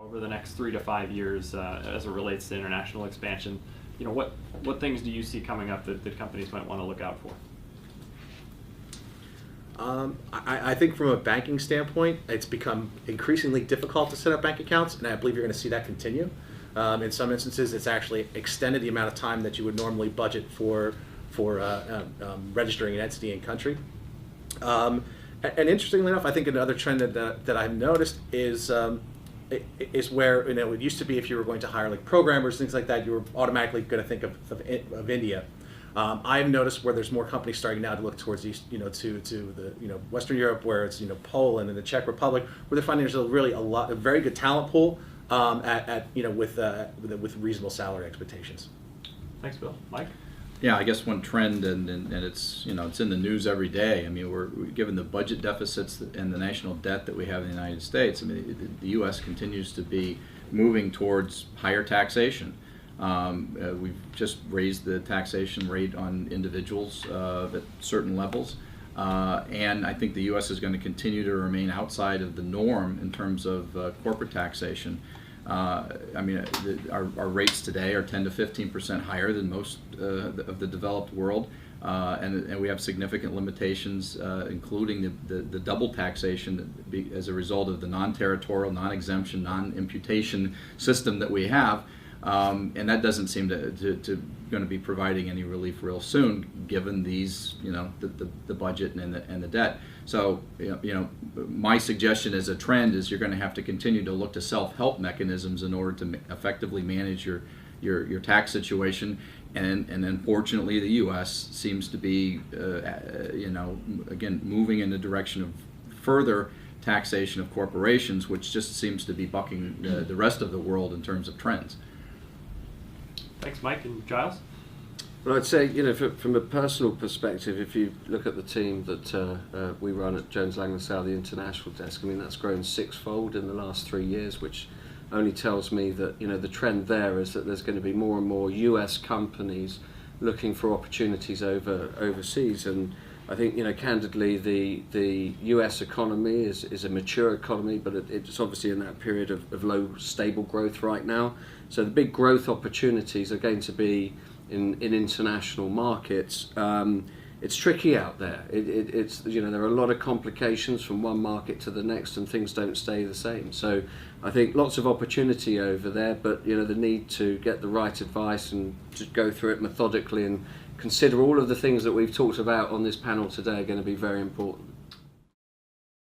over the next 3 to 5 years as it relates to international expansion? What things do you see coming up that companies might want to look out for? I think from a banking standpoint, it's become increasingly difficult to set up bank accounts, and I believe you're going to see that continue. In some instances, it's actually extended the amount of time that you would normally budget for registering an entity in country. And interestingly enough, I think another trend that I've noticed is where it used to be if you were going to hire like programmers, things like that, you were automatically going to think of India. I've noticed where there's more companies starting now to look towards East, to the Western Europe, where it's Poland and the Czech Republic, where they're finding there's a very good talent pool with reasonable salary expectations. Thanks, Bill. Mike. Yeah, I guess one trend, and it's it's in the news every day. I mean, we're given the budget deficits and the national debt that we have in the United States. I mean, the U.S. continues to be moving towards higher taxation. We've just raised the taxation rate on individuals at certain levels, and I think the U.S. is going to continue to remain outside of the norm in terms of corporate taxation. I mean, our rates today are 10 to 15% higher than most of the developed world, and we have significant limitations, including the double taxation as a result of the non-territorial, non-exemption, non-imputation system that we have. And that doesn't seem to going to be providing any relief real soon, given these, the budget and the debt. So, my suggestion as a trend is you're going to have to continue to look to self-help mechanisms in order to effectively manage your tax situation. And unfortunately, the U.S. seems to be, again, moving in the direction of further taxation of corporations, which just seems to be bucking the rest of the world in terms of trends. Thanks, Mike. And Giles? Well, I'd say, from a personal perspective, if you look at the team that we run at Jones Lang LaSalle, the international desk, I mean, that's grown sixfold in the last 3 years, which only tells me that, the trend there is that there's going to be more and more US companies looking for opportunities overseas. And I think, candidly, the US economy is a mature economy, but it's obviously in that period of low, stable growth right now. So the big growth opportunities are going to be in international markets. It's tricky out there. It's there are a lot of complications from one market to the next, and things don't stay the same. So I think lots of opportunity over there, but the need to get the right advice and to go through it methodically and consider all of the things that we've talked about on this panel today are going to be very important.